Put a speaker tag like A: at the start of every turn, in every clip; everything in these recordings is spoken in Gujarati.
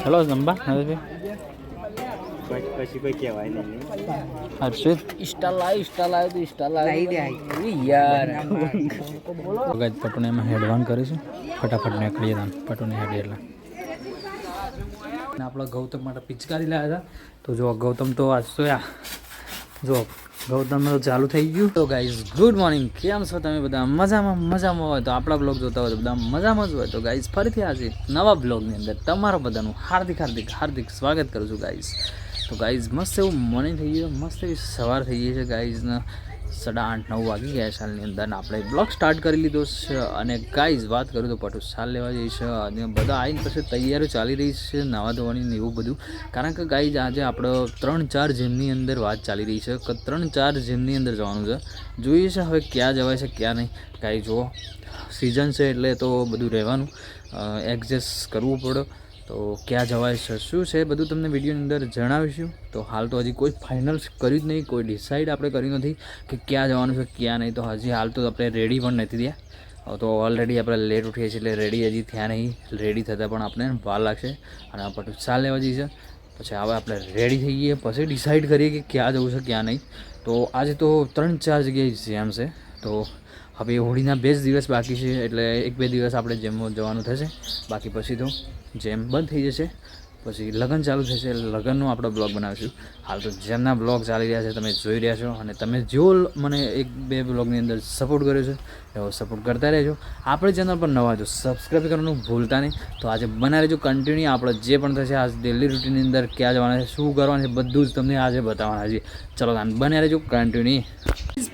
A: ચલો જમવા હવે
B: પછી કોઈ કહેવાય નહીં.
A: હર્ષિત
C: યાર
A: પટુને એમાં હેડવાન કરીશું. ફટાફટ નીકળીએ તમે પટુને હેડી એટલે આપણા ગૌતમ માટે પિચકારી લાવ્યા હતા. તો જો ગૌતમ તો આજ તો જો ગૌતમ તો ચાલુ થઈ ગયું. તો ગાઈઝ ગુડ મોર્નિંગ, કેમ છો તમે બધા? મજામાં હોય તો આપણા બ્લોગ જોતા હોય તો બધા મજામાં જ હોય. તો ગાઈઝ ફરીથી આજે નવા બ્લોગની અંદર તમારા બધાનું હાર્દિક સ્વાગત કરું છું ગાઈઝ. તો ગાઈઝ મસ્ત એવું મોર્નિંગ થઈ ગયું, મસ્ત એવી સવાર થઈ ગઈ છે ગાઈઝને. 8:30-9 વાગી ગયા સાલની અંદર આપણે બ્લોગ સ્ટાર્ટ કરી લીધો છે. અને ગાઈઝ વાત કરું તો પટુ સાલ લેવા જઈ છે અને બધા આવીને પછી તૈયારીઓ ચાલી રહી છે નાવા ધોવાની ને એવું બધું. કારણ કે ગાઈઝ આજે આપણે 3-4 જીમની અંદર વાત ચાલી રહી છે કે 3-4 જીમની અંદર જવાનું છે. જોઈએ છે હવે ક્યાં જવાય છે ક્યાં નહીં. ગાઈઝ જુઓ સિઝન છે એટલે તો બધું રહેવાનું, એડજસ્ટ કરવું પડે. તો ક્યાં જવાય છે શું છે બધું તમને વિડીયોની અંદર જણાવીશું. તો હાલ તો હજી કોઈ ફાઇનલ કર્યું જ નહીં, કોઈ ડિસાઇડ આપણે કર્યું નથી કે ક્યાં જવાનું છે ક્યાં નહીં. તો હજી હાલ તો આપણે રેડી પણ નથી થયા. તો ઓલરેડી આપણે લેટ ઉઠીએ છીએ એટલે રેડી હજી થયા નહીં. રેડી થતાં પણ આપણે વાર લાગશે. અને આપણે ચાલ લેવા જઈએ છે પછી હવે આપણે રેડી થઈ ગઈએ પછી ડિસાઇડ કરીએ કે ક્યાં જવું છે ક્યાં નહીં. તો આજે તો 3-4 જગ્યાએ જેમ છે. તો હવે હોળીના 2 જ દિવસ બાકી છે એટલે 1-2 દિવસ આપણે જેમમાં જવાનું થશે. બાકી પછી તો જેમ બંધ થઈ જશે, પછી લગ્ન ચાલુ થશે. લગ્નનો આપણે બ્લોગ બનાવીશું. હાલ તો જેમના બ્લોગ ચાલી રહ્યા છે તમે જોઈ રહ્યા છો અને તમે જેવો મને 1-2 બ્લોગની અંદર સપોર્ટ કર્યો છે એવો સપોર્ટ કરતા રહેજો. આપણે ચેનલ પર નવા જો સબસ્ક્રાઈબ કરવાનું ભૂલતા નહીં. તો આજે બનાવી રહેજો કન્ટિન્યુ. આપણે જે પણ થશે આજ ડેલી રૂટીનની અંદર ક્યાં જવાના છે શું કરવાનું છે બધું જ તમને આજે બતાવવાના છે. ચલો બનાવી રહેજો કન્ટિન્યુ.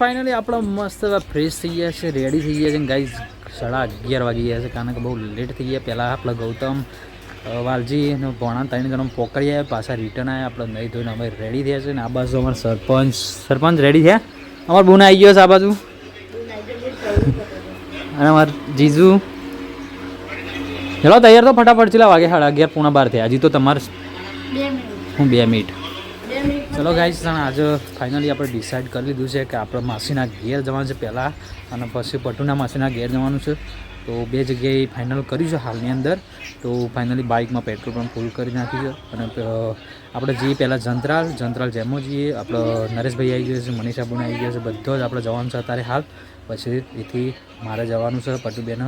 A: ફાઇનલી આપણે મસ્ત ફ્રેશ થઈ ગયા છે, રેડી થઈ ગયા છે ગાઈઝ. 11:30 વાગી ગયા છે કારણ કે બહુ લેટ થઈ ગયા. પહેલાં આપણા ગૌતમ વાલજી અને ભોણા 3 જણા પોકળી આવ્યા, પાછા રિટર્ન આવ્યા. આપણે નહીં ધોઈને અમે રેડી થયા છે. ને આ બાજુ અમારા સરપંચ રેડી થયા. અમારો બુન આવી ગયો છે આ બાજુ અને અમારા જીજુ. ચલો તૈયાર તો ફટાફટ ચલા વાગે 11:30 પોણા 12 થયા. હજી તો તમારે 2 મિનિટ. ચલો ગાઈઝ આજે ફાઇનલી આપણે ડિસાઇડ કરી લીધું છે કે આપણે માસીના ઘેર જવાનું છે પહેલાં અને પછી પટુના માસીના ઘેર જવાનું છે. તો 2 જગ્યાએ ફાઇનલ કર્યું છે હાલની અંદર. તો ફાઇનલી બાઇકમાં પેટ્રોલ પણ ફૂલ કરી નાખ્યું છે. અને આપણે જઈએ પહેલાં જંત્રાલ જેમો જઈએ. આપણે નરેશભાઈ આવી ગયો છે, મનીષાબુન આવી ગયો છે, બધો જ આપણે જવાનું છે અત્યારે હાલ. પછી એથી મારે જવાનું છે પટુબેન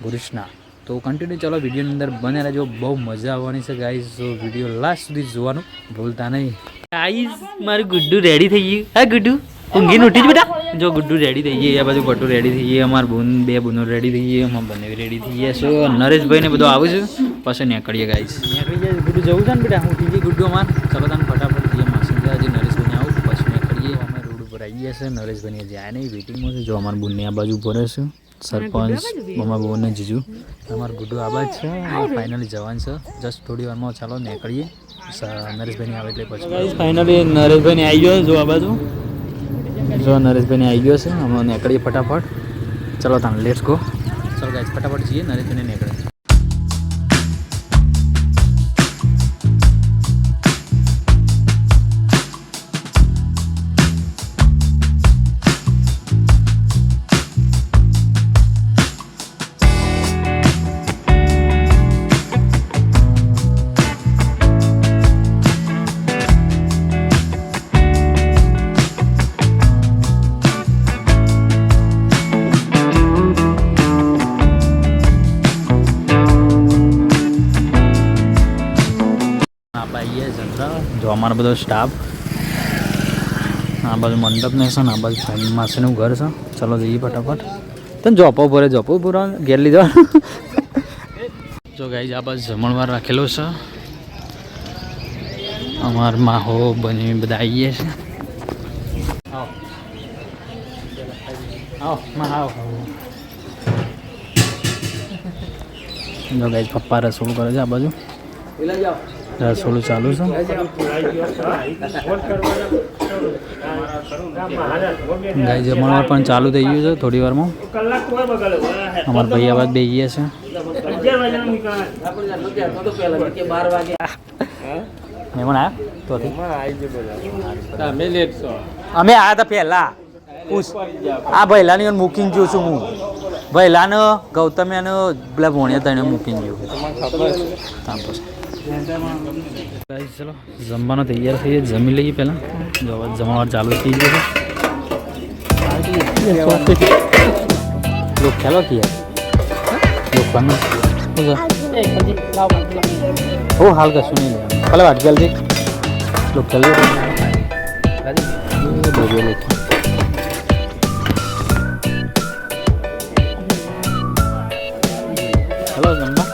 A: ગુરુષ્ના. તો કન્ટિન્યુ ચાલો વિડીયોની અંદર બને રહેજો, બહુ મજા આવવાની છે ગાઈઝ. તો વિડીયો લાસ્ટ સુધી જોવાનું ભૂલતા નહીં. ગાઈઝ મારું ગુડ્ડુ રેડી થઈ ગયું. હા ગુડ્ડુ ઊંઘીને ઉઠી જ બેટા. જો ગુડ્ડુ રેડી થઈ ગઈ, આ બાજુ પટુ રેડી થઈ ગઈ, અમારા બૂન 2 બૂનો રેડી થઈ ગઈ, અમારા બંને રેડી થઈ ગયા છે. નરેશભાઈ ને બધું આવું છે પછી નીકળીએ ગાઈઝ. નીકળી જાય ગુડ્ડુ જવું છે ને બેટા. હું ઉઠી ગઈ ગુડ્ડુ અમાર. ચલો તને ફટાફટ જઈએ માસી હજી નરેશભાઈને આવું પછી નીકળીએ. અમે રોડ ઉપર આવી ગયા છે. નરેશભાઈને જાય નહીં વેટિંગમાં છે. જો અમારા બૂનને આ બાજુ ઉપર છે સરપંચ, અમારા બહુને જીજુ, અમારું ગુડ્ડુ આબાદ છે. ફાઇનલી જવાનું છે જસ્ટ થોડી વારમાં. ચાલો નીકળીએ નરેશભાઈને આવે એટલે પછી. ફાઇનલી નરેશભાઈને આવી ગયો જો આ બાજુ. જો નરેશભાઈને આવી ગયો છે. અમે નીકળીએ ફટાફટ. ચલો તમે લેટ્સ ગો. ચલો ગાઈસ ફટાફટ જઈએ નરેશભાઈને નીકળે. જો અમારો બધો સ્ટાફ આ બાજુ મંડપ ને છે ને આ બાજુ માસીનું ઘર છે. ચલો જઈએ ફટાફટ. તને જોપો પૂરા ઘેર લીધો. જો ગાઈઝ આ બાજુ જમણવાર રાખેલો છે. અમાર માહો બની બધા આવીએ છે. જો ગાઈઝ પપ્પા રસોડું કરે છે આ બાજુ. રસોડું ચાલુ છે. ગાય જમણવાર પણ ચાલુ થઈ ગયું છે થોડી વારમાં. અમારા ભાઈ આવાજ બે ગયા છે. મહેમાન અમે આવ્યા હતા પહેલા. આ ભૈલાની મૂકીને જોઉં છું હું. ભૈલાનો ગૌતમ્યાનો પેલા ભોણિયા તને મૂકીને જોઉં. ગાઈસ ચલો જમવાનો તૈયાર થઈએ, જમી લઈએ પહેલાં. જો હવે જમણવાર ચાલુ થઈ ગયો છે. લોક ખેલો કે લોક બનો हो हाल का सुनिए पहले बात जल्दी लोग चल रहे हेलो जम्बा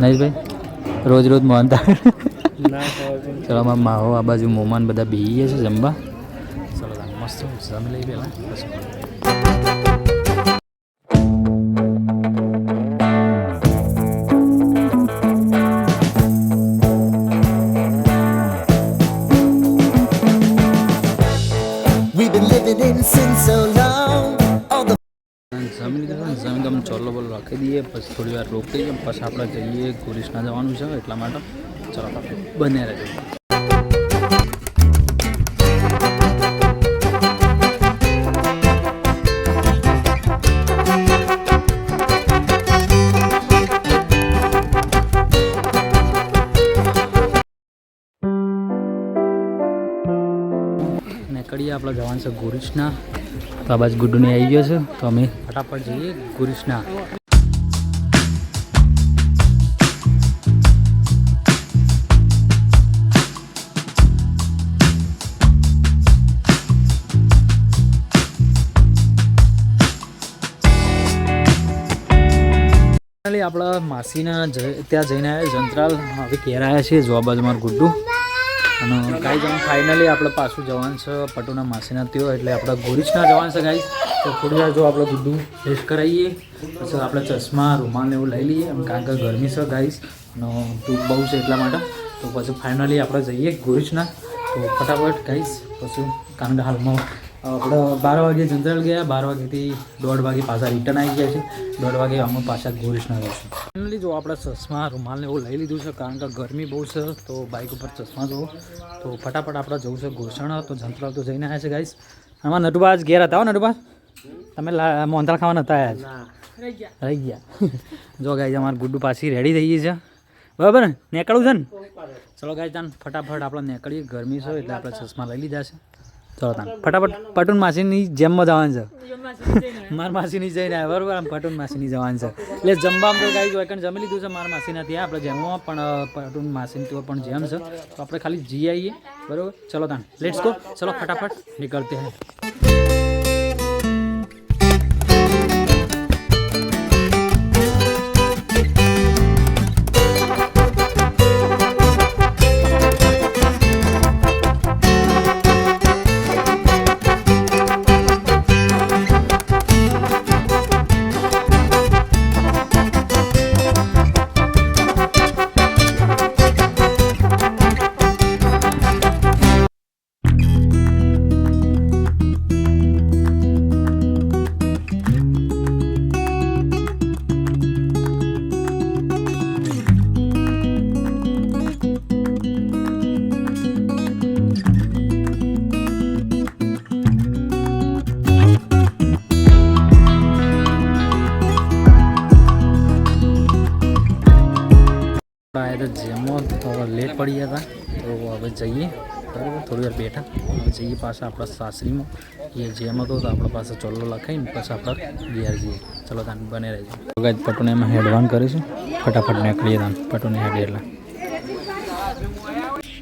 A: નહીં ભાઈ રોજ રોજ માનતા ચલો અમારા માહો આ બાજુ મોમાન બધા બેહીએ છે જમવા. ચલો મસ્ત જમી લઈ પહેલાં પછી
C: We've been living in sin so long.
A: જમી લીધું ને જમી તમે ચોલ્લો બોલો રાખી દઈએ પછી થોડી વાર રોકીએ પછી આપણે જઈએ ગુરીશના જવાનું છે એટલા માટે ચલો બને રહેજો. નીકળીએ આપણે જવાનું છે ગુરીશના. તો આ બાજુ ગુડ્ડુને આવી ગયો છે તો અમે ફટાફટ જઈએ ગુરીશના. આપણા માસીના ત્યાં જઈને આવ્યા જંત્રાલ હવે ઘેર આવ્યા છીએ. જો આ બાજુ મારું ગુડ્ડુ અને કાંઈ જવાનું ફાઇનલી આપણે પાછું જવાનું છે પટુના માસીના ત્યો એટલે આપણે ગુરીશના જવાનું છે ગાઈસ. તો થોડી વાર જો આપણે ગુડ્ડુ ટેસ્ટ કરાવીએ પછી આપણે ચશ્મા રૂમાલ ને એવું લઈ લઈએ એમ કારણ કે ગરમી છે ગાઈસ અને ધૂપ બહુ છે એટલા માટે. તો પછી ફાઇનલી આપણે જઈએ ગુરીશના. તો ફટાફટ ગાઈસ પછી કારણ કે હાલમાં આપણે 12 વાગે જંત્રાલ ગયા, 12 વાગ્યાથી 1:30 વાગે પાછા રિટર્ન આવી ગયા છે. 1:30 વાગે અમે પાછા ગુરીશના જઈશું. ફાઇનલી જો આપણે ચશ્મા રૂમાલને એવું લઈ લીધું છે કારણ કે ગરમી બહુ છે તો બાઇક ઉપર ચશ્મા જુઓ. તો ફટાફટ આપણે જવું છે ઘોષણા. તો જંત્રાલ તો જઈને આવ્યા છે ગાઈસ. આમાં નટુબા આજ ઘેર હતા હો નટુબા, તમે મોહનથાળ ખાવા નતા આવ્યા રહી ગયા જો ગાઈસ અમારે ગુડ્ડુ પાછી રેડી થઈ ગઈ છે બરાબર ને નીકળવું છે ને. ચલો ગાઈસ તાન ફટાફટ આપણે નીકળીએ, ગરમી છે એટલે આપણે ચશ્મા લઈ લીધા છે. ચલો તાન ફટાફટ પટુન માસીની જેમમાં જવાનું છે. મારા માસીની જઈને આવ્યા બરાબર, આમ પટુન માસીની જવાનું છે એટલે જમવામાં તો ગાઈસ હોય જમી લીધું છે મારા માસીના ત્યાં આપણે જેમમાં પણ પટુન માસીની તો પણ જેમ છે તો આપણે ખાલી જઈ આવીએ બરાબર. ચલો તાન લેટ્સ ગો, ચલો ફટાફટ નીકળતે હૈ. જેમો લેટ પડી ગયા હતા તો હવે જઈએ બરાબર. થોડી વાર બેઠા હવે જઈએ પાછા આપણા સાસરીમાં. એ જેમ હતો તો આપણા પાસે ચોલ્લો લખાઈને પછી આપણે ઘેર જઈએ. ચલો તાન બને રહેજો. ગાઈસ પટુને એમાં હેડવાન કરીશું ફટાફટ નીકળીએ તાન પટુને હેડી એટલે.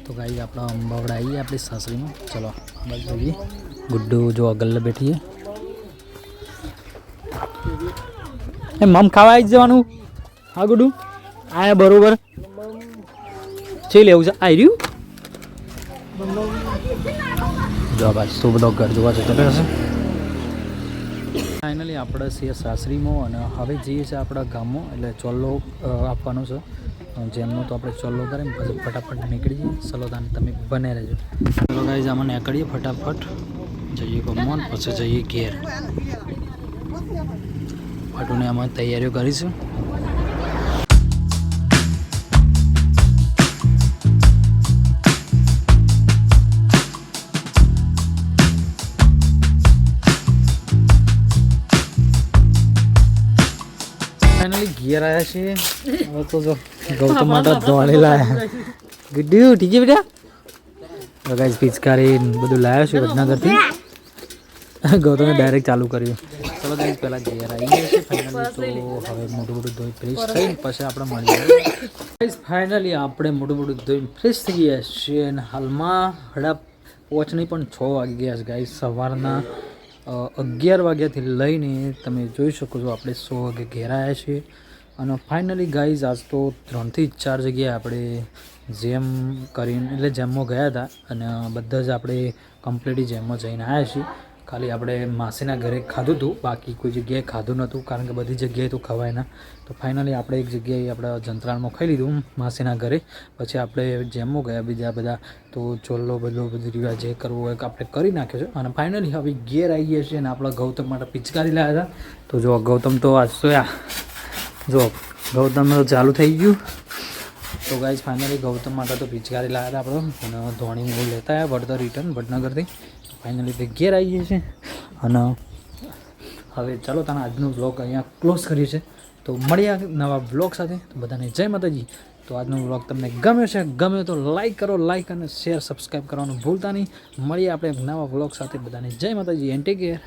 A: તો ગાઈસ આપણા અંબાવડા આવીએ આપણી સાસરીમાં. ચલો બસ જઈએ. ગુડ્ડુ જો અગલ બેઠીએ એ મમ ખાવા આવી જવાનું. હા ગુડ્ડુ આયા બરોબર છે લેવું છે આવી રહ્યું. જો બસ શું બધો ઘર જોવા જતો રહેશે. ફાઇનલી ફાઇનલી આપણે છીએ સાસરીમાં અને હવે જઈએ છીએ આપણા ગામમાં એટલે ચોલ્લો આપવાનો છે જેમનો તો આપણે ચોલ્લો કરીને પછી ફટાફટ નીકળી જઈએ. ચલો તાને તમે બને રહેજો. ચલો ગાઈઝ આમાં નીકળીએ ફટાફટ જઈએ ગામમાં પછી જઈએ ઘેર. પાટુને આમાં તૈયારીઓ કરીશું. ફાઇનલી ઘેર આવ્યા છીએ. હવે તો જો ગૌતમ માટે ધોળી લાયા. ગુડ્ડુ ઠીક છે બેટા. તો ગાઈઝ પિચકારી બધું લાવ્યો છે વડનગરથી. ગૌતમે ડાયરેક્ટ ચાલુ કર્યું. ચલો ગાઈઝ પહેલાં ઘેર આવી ગયા છે ફાઇનલી. તો હવે મોટું મોટું ધોઈ ફ્રેશ થઈને પછી આપણે મળીએ. ગાઈઝ ફાઇનલી આપણે મોટું મોટું ધોઈને ફ્રેશ થઈ ગયા છીએ અને હાલમાં 5:30 નહીં પણ 6 વાગી ગયા છે ગાઈઝ. સવારના 11 વાગ્યાથી લઈને તમે જોઈ શકો છો આપણે 100 વાગે ઘેર આવ્યા છીએ. અને ફાઇનલી ગાઈઝ આજ તો 3 થી 4 જગ્યાએ આપણે જેમ કરીને એટલે જેમમાં ગયા હતા અને બધા જ આપણે કમ્પ્લીટલી જેમમાં જઈને આવ્યા છીએ. ખાલી આપણે માસીના ઘરે ખાધું હતું, બાકી કોઈ જગ્યાએ ખાધું નહોતું કારણ કે બધી જગ્યાએ તો ખવાય ના. તો ફાઇનલી આપણે એક જગ્યાએ આપણા જંત્રાળમાં ખાઈ લીધું માસીના ઘરે. પછી આપણે જેમમાં ગયા બીજા બધા તો ચોલ્લો બધું રિવાજ જે કરવો હોય આપણે કરી નાખ્યો છે. અને ફાઇનલી હવે ઘેર આવી ગયા છીએ અને આપણા ગૌતમ માટે પિચકારી લાવ્યા હતા. તો જો ગૌતમ તો આજ તો જો ગૌતમ તો ચાલુ થઈ ગયું. તો ગાઈઝ ફાઇનલી ગૌતમ માટે તો પિચકારી લાવ્યા હતા આપણે અને ધોણી હું લેતા આવ્યા વડોદરા રિટર્ન વડનગરથી. ફાઇનલી તે ઘેર આવી ગયા છે અને હવે ચાલો તને આજનો વ્લોગ અહીંયા ક્લોઝ કરીએ છીએ. તો મળ્યા નવા વ્લોગ સાથે. તો બધાને જય માતાજી. તો આજનો વ્લોગ તમને ગમ્યો છે, ગમ્યો તો લાઈક કરો, લાઈક અને શેર સબસ્ક્રાઈબ કરવાનું ભૂલતા નહીં. મળીએ આપણે નવા વ્લોગ સાથે. બધાને જય માતાજી એન્ડ ટેક કેર.